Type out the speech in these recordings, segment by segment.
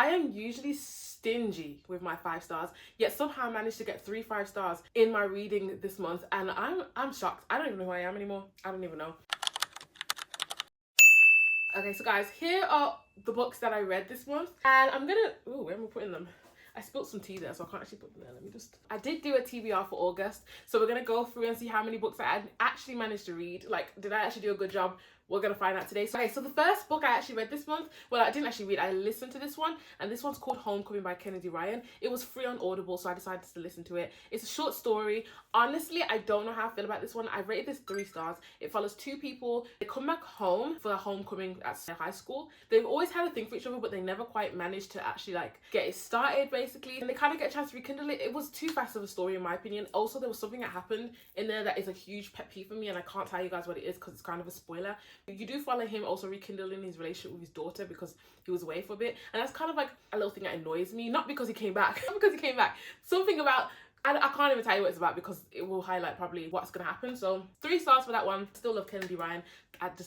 I am usually stingy with my 5 stars, yet somehow I managed to get 3 5 stars in my reading this month, and I'm shocked. I don't even know who I am anymore. I don't even know. Okay, so guys, here are the books that I read this month, and I'm gonna, ooh, where am I putting them? I spilled some tea there, so I can't actually put them there. Let me just, I did do a TBR for August, so we're gonna go through and see how many books I actually managed to read. Like, did I actually do a good job? We're gonna find out today. So, okay, so the first book I actually read this month, well, I didn't actually read, I listened to this one, and this one's called Homecoming by Kennedy Ryan. It was free on Audible, so I decided to listen to it. It's a short story. Honestly, I don't know how I feel about this one. I rated this 3 stars. It follows 2 people. They come back home for their homecoming at their high school. They've always had a thing for each other, but they never quite managed to actually like get it started, basically. And they kind of get a chance to rekindle it. It was too fast of a story in my opinion. Also, there was something that happened in there that is a huge pet peeve for me, and I can't tell you guys what it is because it's kind of a spoiler. You do follow him also rekindling his relationship with his daughter because he was away for a bit, and that's kind of like a little thing that annoys me. Not because he came back, not because he came back. Something about, I can't even tell you what it's about because it will highlight probably what's gonna happen. So 3 stars for that one. Still love Kennedy Ryan.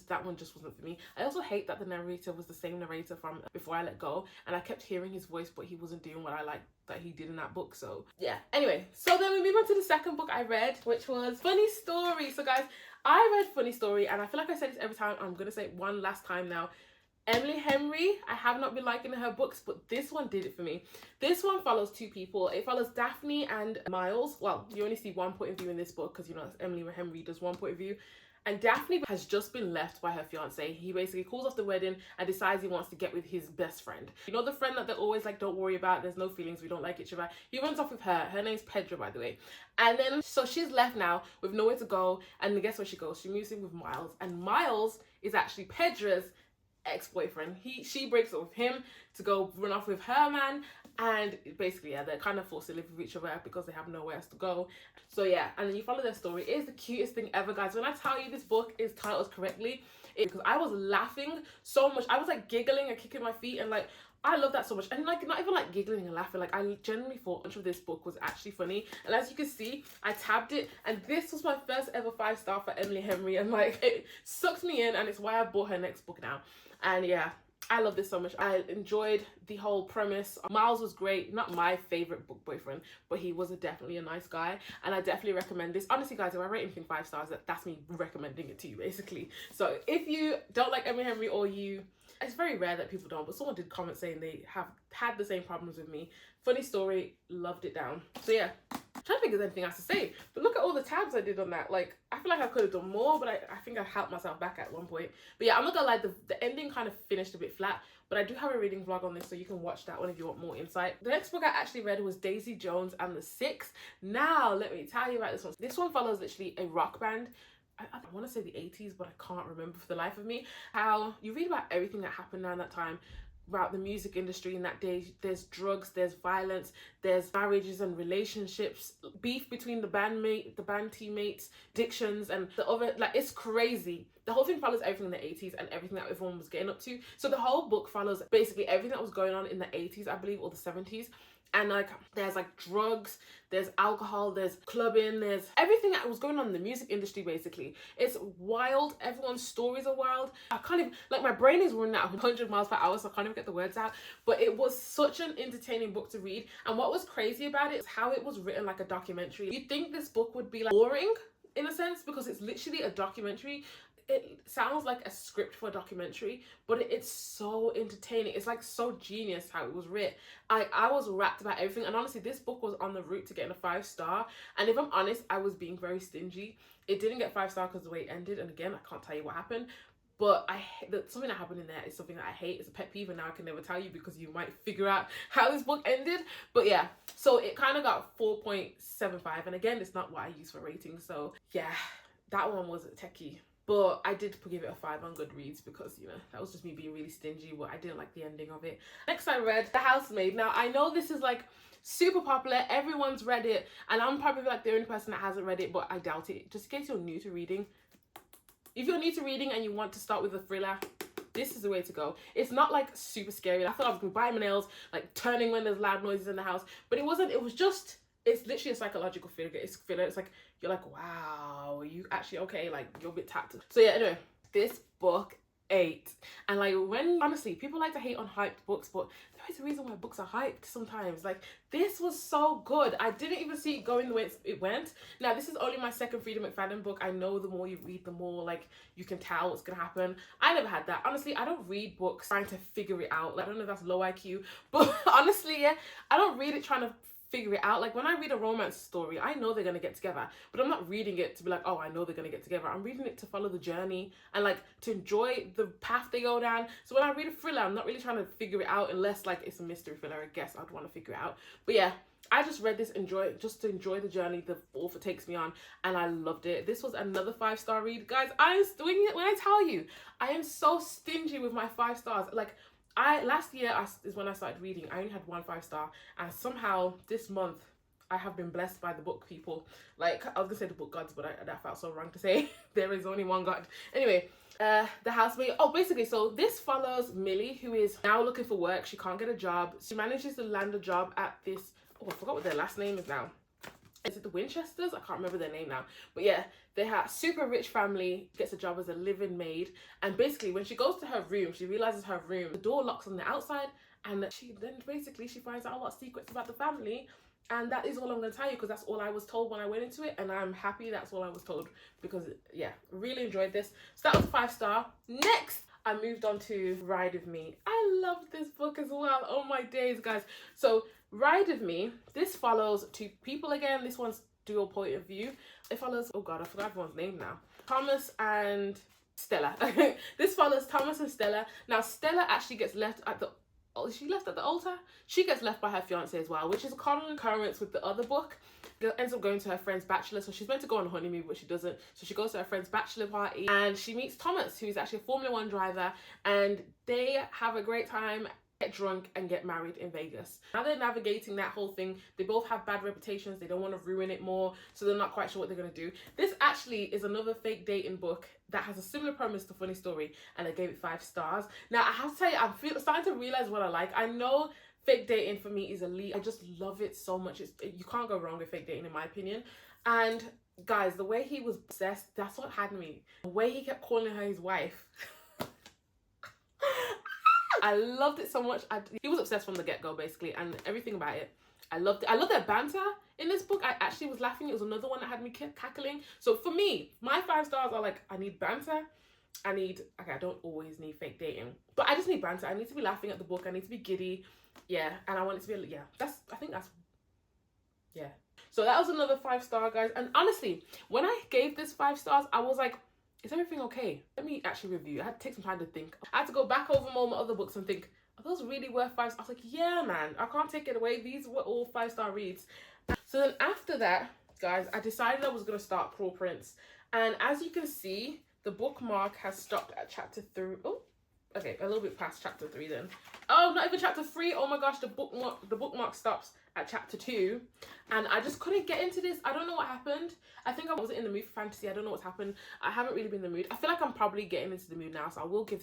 That one just wasn't for me. I also hate that the narrator was the same narrator from Before I Let Go, and I kept hearing his voice, but he wasn't doing what I liked that he did in that book. So yeah, anyway, so then we move on to the second book I read, which was Funny Story. So guys, I read Funny Story, and I feel like I say this every time. I'm gonna say it one last time now. Emily Henry, I have not been liking her books, but this one did it for me. This one follows 2 people. It follows Daphne and Miles. Well, you only see one point of view in this book because, you know, Emily Henry does one point of view. And Daphne has just been left by her fiance. He basically calls off the wedding and decides he wants to get with his best friend. You know, the friend that they're always like, don't worry about, there's no feelings, we don't like each other. He runs off with her. Her name's Pedro, by the way. And then, so she's left now with nowhere to go. And guess where she goes? She moves in with Miles. And Miles is actually Pedro's ex-boyfriend. She breaks up with him to go run off with her man, and basically, yeah, they're kind of forced to live with each other because they have nowhere else to go. So yeah, and then you follow their story. It is the cutest thing ever, guys. When I tell you this book is titled correctly, because I was laughing so much. I was like giggling and kicking my feet, and like, I love that so much. And like, not even like giggling and laughing, like I genuinely thought much of this book was actually funny. And as you can see, I tabbed it, and this was my first ever 5 star for Emily Henry, and like, it sucked me in, and it's why I bought her next book now. And yeah, I love this so much. I enjoyed the whole premise. Miles was great. Not my favorite book boyfriend, but he was definitely a nice guy, and I definitely recommend this. Honestly, guys, if I rate anything 5 stars, that's me recommending it to you, basically. So if you don't like Emily Henry, or it's very rare that people don't, but someone did comment saying they have had the same problems with me. Funny Story, loved it down. So yeah, I'm trying to think if there's anything else to say, but look at all the tabs I did on that. Like, I feel like I could have done more, but I think I helped myself back at one point. But yeah, I'm not gonna lie, the ending kind of finished a bit flat, but I do have a reading vlog on this, so you can watch that one if you want more insight. The next book I actually read was Daisy Jones and the Six. Now, let me tell you about this one. This one follows literally a rock band. I want to say the 80s, but I can't remember for the life of me. How you read about everything that happened around that time, about the music industry in that day. There's drugs, there's violence, there's marriages and relationships, beef between the band teammates, addictions, and the other, like, it's crazy. The whole thing follows everything in the 80s and everything that everyone was getting up to. So the whole book follows basically everything that was going on in the 80s, I believe, or the 70s. And like, there's like drugs, there's alcohol, there's clubbing, there's everything that was going on in the music industry, basically. It's wild. Everyone's stories are wild. I can't even, like, my brain is running at 100 miles per hour, so I can't even get the words out. But it was such an entertaining book to read. And what was crazy about it is how it was written like a documentary. You'd think this book would be like boring in a sense, because it's literally a documentary. It sounds like a script for a documentary, but it's so entertaining. It's like so genius how it was written. I was wrapped about everything, and honestly, this book was on the route to getting a 5 star. And if I'm honest, I was being very stingy. It didn't get 5 star because the way it ended, and again, I can't tell you what happened. But something that happened in there is something that I hate. It's a pet peeve, and now I can never tell you because you might figure out how this book ended. But yeah, so it kind of got 4.75, and again, it's not what I use for ratings. So yeah, that one was techie. But I did give it a 5 on Goodreads because, you know, that was just me being really stingy, but I didn't like the ending of it. Next I read The Housemaid. Now, I know this is like super popular. Everyone's read it, and I'm probably like the only person that hasn't read it, but I doubt it. Just in case you're new to reading. If you're new to reading and you want to start with a thriller, this is the way to go. It's not like super scary. I thought I was going to bite my nails, like turning when there's loud noises in the house, but it wasn't. It was just, it's literally a psychological thriller. It's like, you're like, wow, are you actually okay? Like, you're a bit tapped. So yeah, anyway, this book 8. And like, when honestly people like to hate on hyped books, but there is a reason why books are hyped sometimes. Like, this was so good. I didn't even see it going the way it went. Now, this is only my second Frida McFadden book. I know the more you read, the more like you can tell what's gonna happen. I never had that. Honestly, I don't read books trying to figure it out. Like, I don't know if that's low IQ, but honestly, yeah, I don't read it trying to figure it out. Like, when I read a romance story, I know they're gonna get together, but I'm not reading it to be like, oh, I know they're gonna get together. I'm reading it to follow the journey and like to enjoy the path they go down. So when I read a thriller, I'm not really trying to figure it out, unless like it's a mystery thriller. I guess I'd want to figure it out. But yeah, I just read this just to enjoy the journey the author takes me on, and I loved it. This was another 5-star read, guys. I'm doing it when I tell you, I am so stingy with my 5 stars. Like, last year is when I started reading. I only had 1 5-star, and somehow this month I have been blessed by the book people. Like, I was gonna say the book gods, but that felt so wrong to say. There is only one god. Anyway, the housemate. Oh, basically, so this follows Millie, who is now looking for work. She can't get a job. She manages to land a job at this. Oh, I forgot what their last name is now. Is it the Winchesters? I can't remember their name now. But yeah, they have super rich family, gets a job as a live-in maid. And basically, when she goes to her room, she realizes her room, the door locks on the outside. And she finds out a lot of secrets about the family. And that is all I'm going to tell you, because that's all I was told when I went into it. And I'm happy that's all I was told, because yeah, really enjoyed this. So that was 5-star. Next, I moved on to Ride With Me. I love this book as well. Oh my days, guys. So Ride With Me, this follows 2 people again. This one's dual point of view. It follows, oh god, I forgot everyone's name now. Thomas and Stella. This follows Thomas and Stella. Now, Stella actually gets left at the, oh, is she left at the altar? She gets left by her fiance as well, which is a common occurrence with the other book. Girl ends up going to her friend's bachelor, so she's meant to go on a honeymoon, but she doesn't. So she goes to her friend's bachelor party, and she meets Thomas, who's actually a Formula 1 driver, and they have a great time, get drunk, and get married in Vegas. Now they're navigating that whole thing. They both have bad reputations. They don't want to ruin it more, so they're not quite sure what they're going to do. This actually is another fake dating book that has a similar premise to Funny Story, and I gave it 5 stars. Now, I have to tell you, I'm starting to realize what I like. I know fake dating for me is elite. I just love it so much. You can't go wrong with fake dating, in my opinion. And guys, the way he was obsessed, that's what had me. The way he kept calling her his wife. I loved it so much. He was obsessed from the get-go, basically, and everything about it. I loved it. I love their banter in this book. I actually was laughing. It was another one that had me cackling. So for me, my 5 stars are like, I need banter. Okay, I don't always need fake dating, but I just need banter. I need to be laughing at the book. I need to be giddy. Yeah, and I want it to be, yeah, yeah. So that was another 5-star, guys. And honestly, when I gave this 5 stars, I was like, is everything okay? Let me actually review. I had to take some time to think. I had to go back over all my other books and think, are those really worth 5 stars? I was like, yeah, man, I can't take it away. These were all 5-star reads. So then after that, guys, I decided I was going to start Cruel Prince. And as you can see, the bookmark has stopped at chapter 3. Oh, okay, a little bit past chapter 3 then. Oh, not even chapter 3. Oh my gosh, the bookmark stops at chapter 2, and I just couldn't get into this. I don't know what happened. I think I wasn't in the mood for fantasy. I don't know what's happened. I haven't really been in the mood. I feel like I'm probably getting into the mood now, so I will give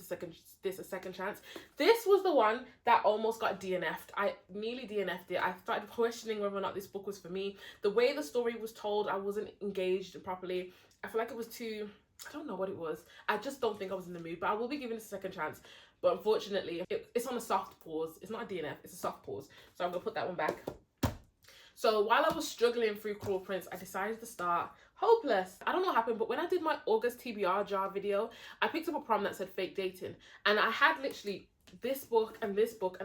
this a second chance. This was the one that almost got DNF'd. I nearly DNF'd it. I started questioning whether or not this book was for me. The way the story was told, I wasn't engaged properly. I feel like it was too, I don't know what it was. I just don't think I was in the mood, but I will be giving this a second chance. But unfortunately, it's on a soft pause. It's not a DNF, it's a soft pause. So I'm going to put that one back. So while I was struggling through Cruel Prince, I decided to start Hopeless. I don't know what happened, but when I did my August TBR jar video, I picked up a prom that said fake dating. And I had literally this book and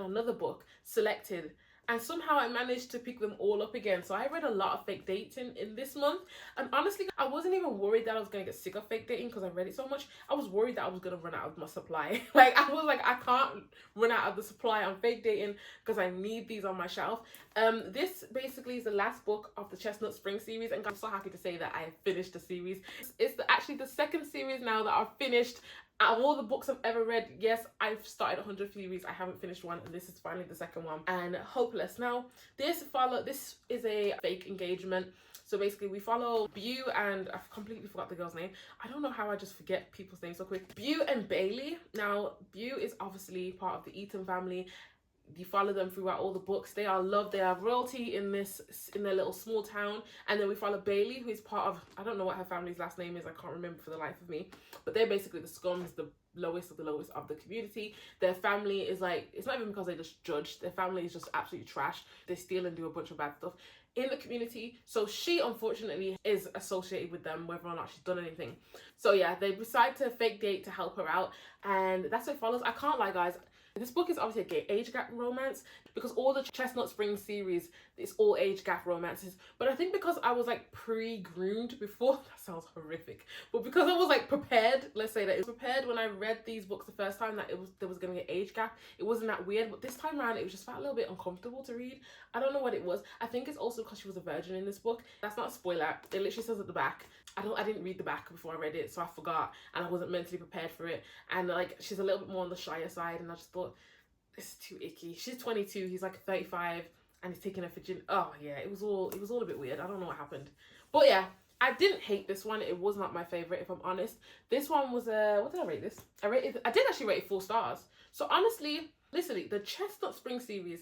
another book selected. And somehow I managed to pick them all up again. So I read a lot of fake dating in this month. And honestly, I wasn't even worried that I was going to get sick of fake dating because I read it so much. I was worried that I was going to run out of my supply. Like, I was like, I can't run out of the supply on fake dating because I need these on my shelf. This basically is the last book of the Chestnut Spring series. And I'm so happy to say that I finished the series. It's actually the second series now that I've finished. Out of all the books I've ever read, yes, I've started 100 series. I haven't finished one, and this is finally the second one. And Hopeless. Now, this is a fake engagement. So basically, we follow Bew and I've completely forgot the girl's name. I don't know how I just forget people's names so quick. Bew and Bailey. Now, Bew is obviously part of the Eaton family. You follow them throughout all the books. They are loved. They are royalty in their little small town. And then we follow Bailey, who is part of, I don't know what her family's last name is. I can't remember for the life of me. But they're basically the scums, the lowest of the lowest of the community. Their family is like, it's not even because they just judge. Their family is just absolutely trash. They steal and do a bunch of bad stuff in the community. So she unfortunately is associated with them, whether or not she's done anything. So yeah, they decide to fake date to help her out, and that's what follows. I can't lie, guys. This book is obviously a age gap romance, because all the Chestnut Springs series, it's all age gap romances. But I think because I was like pre-groomed before, that sounds horrific, but because I was like prepared, let's say that it was prepared when I read these books the first time that there was gonna be an age gap, it wasn't that weird. But this time around, it was just felt a little bit uncomfortable to read. I don't know what it was. I think it's also because she was a virgin in this book. That's not a spoiler. It literally says at the back. I didn't read the back before I read it, so I forgot, and I wasn't mentally prepared for it. And like, she's a little bit more on the shyer side, and I just thought, this is too icky. She's 22, he's like 35, and he's taking her for gin. Oh yeah, it was all a bit weird. I don't know what happened, but yeah, I didn't hate this one. It was not my favorite, if I'm honest. This one was what did I rate this? I did actually rate it 4 stars. So honestly, literally, the Chestnut Spring series,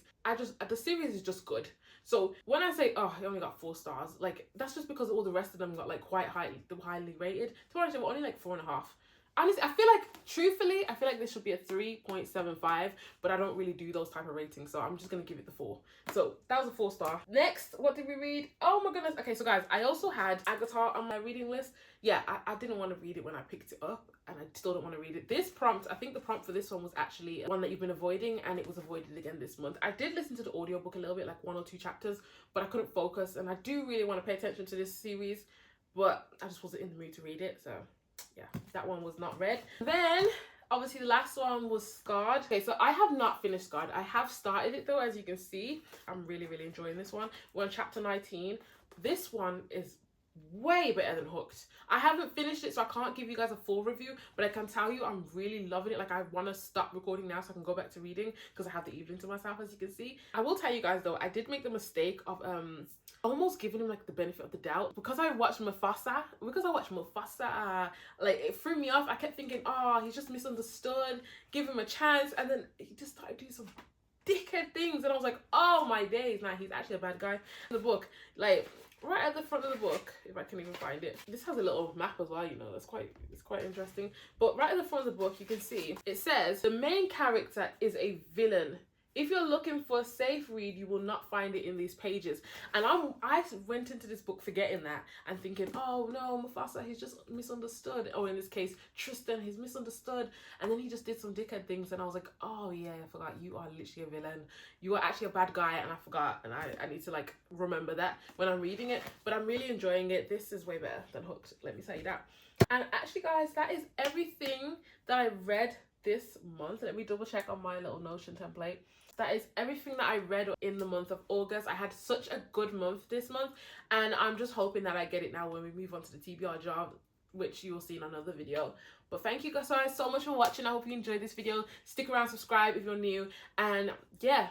the series is just good. So when I say, oh, I only got 4 stars, like, that's just because all the rest of them got like quite highly rated. To be honest, they were only like 4.5. Honestly, truthfully, I feel like this should be a 3.75, but I don't really do those type of ratings, so I'm just gonna give it the 4. So that was a 4 star. Next, what did we read? Oh my goodness. Okay, so guys, I also had Agatha on my reading list. Yeah, I didn't want to read it when I picked it up, and I still don't want to read it. This prompt, I think the prompt for this one was actually one that you've been avoiding, and it was avoided again this month. I did listen to the audiobook a little bit, like 1 or 2 chapters, but I couldn't focus, and I do really want to pay attention to this series, but I just wasn't in the mood to read it, so yeah, that one was not read. Then obviously the last one was Scarred. Okay, so I have not finished Scarred. I have started it though, as you can see. I'm really enjoying this one. We're on chapter 19. This one is way better than Hooked. I haven't finished it, so I can't give you guys a full review, but I can tell you I'm really loving it. Like, I want to stop recording now so I can go back to reading, because I have the evening to myself, as you can see. I will tell you guys though, I did make the mistake of almost giving him like the benefit of the doubt, because I watched Mufasa, like, it threw me off. I kept thinking, oh, he's just misunderstood, give him a chance, and then he just started doing some dickhead things, and I was like, oh my days, nah, he's actually a bad guy. The book, like, right at the front of the book, if I can even find it, this has a little map as well, you know, it's quite interesting. But right at the front of the book, you can see it says the main character is a villain. If you're looking for a safe read, you will not find it in these pages. And I went into this book forgetting that and thinking, oh no, Mufasa, he's just misunderstood. Or in this case, Tristan, he's misunderstood. And then he just did some dickhead things, and I was like, oh yeah, I forgot, you are literally a villain. You are actually a bad guy, and I forgot. And I need to like remember that when I'm reading it. But I'm really enjoying it. This is way better than Hooked, let me tell you that. And actually guys, that is everything that I read this month. Let me double check on my little Notion template. That is everything that I read in the month of August. I had such a good month this month, and I'm just hoping that I get it now when we move on to the TBR jar, which you will see in another video. But thank you guys so much for watching. I hope you enjoyed this video. Stick around, subscribe if you're new, and yeah,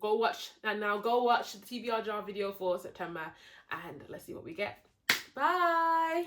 go watch the TBR jar video for September, and let's see what we get. Bye.